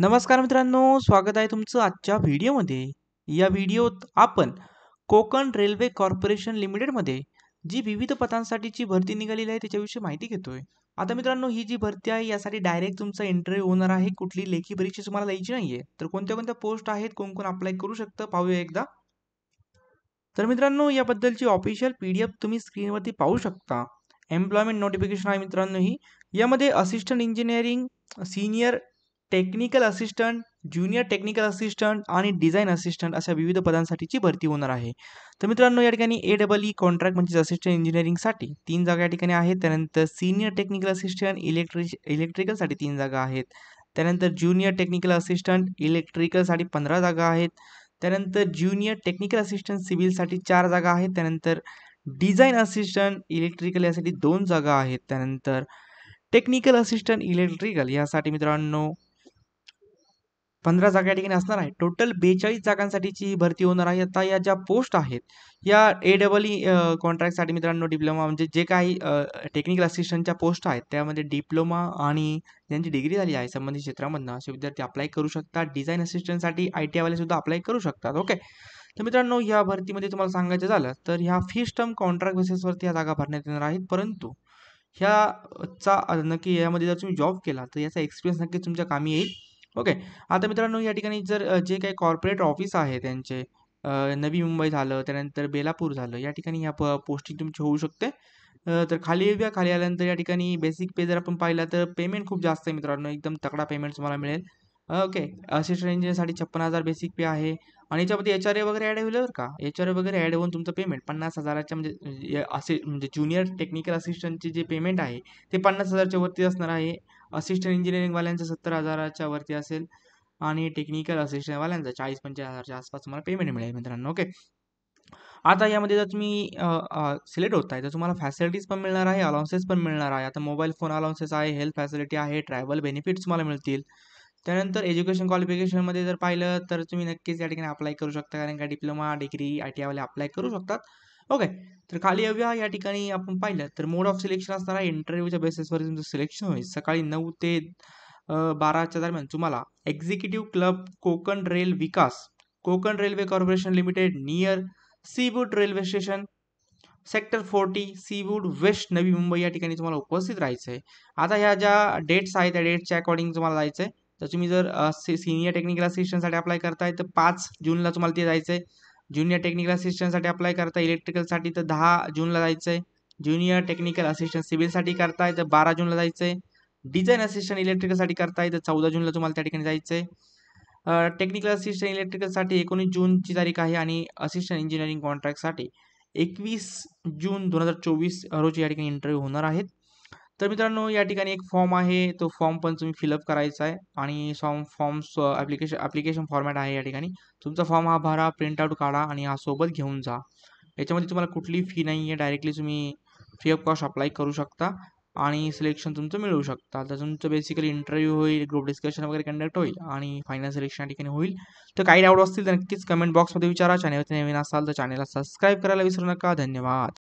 नमस्कार मित्रांनो, स्वागत आहे तुमचं आजच्या व्हिडिओमध्ये. या व्हिडिओत आपण कोकण रेल्वे कॉर्पोरेशन लिमिटेडमध्ये जी विविध पदांसाठीची भरती निघालेली आहे त्याच्याविषयी माहिती घेतोय. आता मित्रांनो, ही जी भरती आहे यासाठी डायरेक्ट तुमचा इंटरव्ह्यू होणार आहे. कुठली लेखी परीक्षा तुम्हाला द्यायची नाहीये. तर कोणत्या कोणत्या पोस्ट आहेत, कोण कोण अप्लाय करू शकतं पाहूया एकदा. तर मित्रांनो, याबद्दलची ऑफिशियल PDF तुम्ही स्क्रीनवरती पाहू शकता. एम्प्लॉयमेंट नोटिफिकेशन आहे मित्रांनो ही. यामध्ये assistant engineering, senior technical assistant, junior technical assistant आणि डिझाइन असिस्टंट अशा विविध पदांसाठीची भरती होणार आहे. तर मित्रांनो, या ठिकाणी AEE कॉन्ट्रॅक्ट म्हणजे असिस्टंट इंजिनिअरिंगसाठी 3 जागा या ठिकाणी आहेत. त्यानंतर सीनियर टेक्निकल असिस्टंट इलेक्ट्रिकलसाठी 3 जागा आहेत. त्यानंतर ज्युनियर टेक्निकल असिस्टंट इलेक्ट्रिकलसाठी 15 जागा आहेत. त्यानंतर ज्युनियर टेक्निकल असिस्टंट सिव्हिलसाठी 4 जागा आहेत. त्यानंतर डिझाइन असिस्टंट इलेक्ट्रिकल यासाठी 2 जागा आहेत. त्यानंतर टेक्निकल असिस्टंट इलेक्ट्रिकल यासाठी मित्रांनो 15 जागा या ठिकाणी असणार आहे. टोटल 42 जागांसाठीची ही भरती होणार आहे. आता या ज्या पोस्ट आहेत या AEE कॉन्ट्रॅक्टसाठी मित्रांनो डिप्लोमा म्हणजे जे काही टेक्निकल असिस्टंटच्या पोस्ट आहेत त्यामध्ये डिप्लोमा आणि ज्यांची डिग्री झाली आहे संबंधित क्षेत्रामधनं असे विद्यार्थी अप्लाय करू शकतात. डिझाइन असिस्टंटसाठी ITI वाले सुद्धा अप्लाय करू शकतात. ओके. तर मित्रांनो, या भरतीमध्ये तुम्हाला सांगायचं झालं तर ह्या फिक्स टर्म कॉन्ट्रॅक्ट बेसिसवरती ह्या जागा भरण्यात येणार आहेत. परंतु ह्याचा नक्की यामध्ये जर तुम्ही जॉब केला तर याचा एक्सपिरियन्स नक्कीच तुमच्या कामी येईल. ओके. आता मित्रांनो, या ठिकाणी जर जे काही कॉर्पोरेट ऑफिस आहे त्यांचे नवी मुंबई झालं, त्यानंतर बेलापूर झालं, या ठिकाणी ह्या पोस्टिंग तुमची होऊ शकते. तर खाली येऊया. खाली आल्यानंतर या ठिकाणी बेसिक पे जर आपण पाहिला तर पेमेंट खूप जास्त आहे मित्रांनो. एकदम तगडा पेमेंट तुम्हाला मिळेल. ओके. असिस्टंट इंजिनिअरसाठी 56,000 बेसिक पे आहे आणि याच्यामध्ये HRA वगैरे ॲड होईल बरं का. HRA वगैरे ॲड होऊन तुमचं पेमेंट 50,000च्या म्हणजे असे म्हणजे ज्युनियर टेक्निकल असिस्टंटचे जे पेमेंट आहे ते 50,000च्या वरती असणार आहे. असिस्टंट इंजिनिअरिंगवाल्यांचं 70,000च्या वरती असेल आणि टेक्निकल असिस्टंटवाल्यांचं 40-45,000च्या आसपास तुम्हाला पेमेंट मिळेल मित्रांनो. ओके. आता यामध्ये जर तुम्ही सिलेक्ट होताय तर तुम्हाला फॅसिलिटीज पण मिळणार आहे, अलाउन्सेस पण मिळणार आहे. आता मोबाईल फोन अलाउन्सेस आहे, हेल्थ फॅसिलिटी आहे, ट्रॅव्हल बेनिफिट्स तुम्हाला मिळतील. त्यानंतर एज्युकेशन क्वालिफिकेशनमध्ये जर पाहिलं तर तुम्ही नक्कीच या ठिकाणी अप्लाय करू शकता, कारण का डिप्लोमा, डिग्री, ITI वाले अप्लाय करू शकतात. ओके. तर खाली येऊया. या ठिकाणी आपण पाहिलं तर मोड ऑफ सिलेक्शन असणार आहे. इंटरव्ह्यूच्या बेसिसवर तुमचं सिलेक्शन होईल. सकाळी 9 ते 12च्या दरम्यान तुम्हाला executive club Konkan rail Vikas, Konkan railway corporation limited near Seawood railway station, sector 40, Seawood west, Navi Mumbai या ठिकाणी तुम्हाला उपस्थित राहायचं आहे. आता ह्या ज्या डेट्स आहेत त्या डेट्सच्या अकॉर्डिंग तुम्हाला जायचं आहे. तर तुम्ही जर सीनियर टेक्निकल असिस्टंटसाठी अप्लाय करताय तर 5 जूनला तुम्हाला ते जायचं आहे. ज्युनियर टेक्निकल असिस्टंटसाठी अप्लाय करताय इलेक्ट्रिकलसाठी तर 10 जूनला जायचं आहे. ज्युनियर टेक्निकल असिस्टंट सिव्हिलसाठी करताय तर 12 जूनला जायचं आहे. डिझाइन असिस्टंट इलेक्ट्रिकलसाठी करताय तर 14 जूनला तुम्हाला त्या ठिकाणी जायचं आहे. टेक्निकल असिस्टंट इलेक्ट्रिकलसाठी 19 जूनची तारीख आहे आणि असिस्टंट इंजिनिअरिंग कॉन्ट्रॅक्टसाठी 21 जून 2024 रोजी या ठिकाणी इंटरव्ह्यू होणार आहेत. तर मित्रांनो, या ठिकाणी एक फॉर्म आहे, तो फॉर्म पण तुम्ही फिलअप करायचा आहे आणि फॉर्म्स ॲप्लिकेशन फॉर्मॅट आहे या ठिकाणी. तुमचा फॉर्म हा भरा, प्रिंटआउट काढा आणि हा सोबत घेऊन जा. याच्यामध्ये तुम्हाला कुठली फी नाही आहे. डायरेक्टली तुम्ही फ्री ऑफ कॉस्ट अप्लाय करू शकता आणि सिलेक्शन तुमचं मिळवू शकता. तर तुमचं बेसिकली इंटरव्ह्यू होईल, ग्रुप डिस्कशन वगैरे कंडक्ट होईल आणि फायनल सिलेक्शन या ठिकाणी होईल. तर काही डाऊट असतील तर नक्कीच कमेंट बॉक्समध्ये विचारा. चॅनलवरती नवीन असाल तर चॅनलला सबस्क्राईब करायला विसरू नका. धन्यवाद.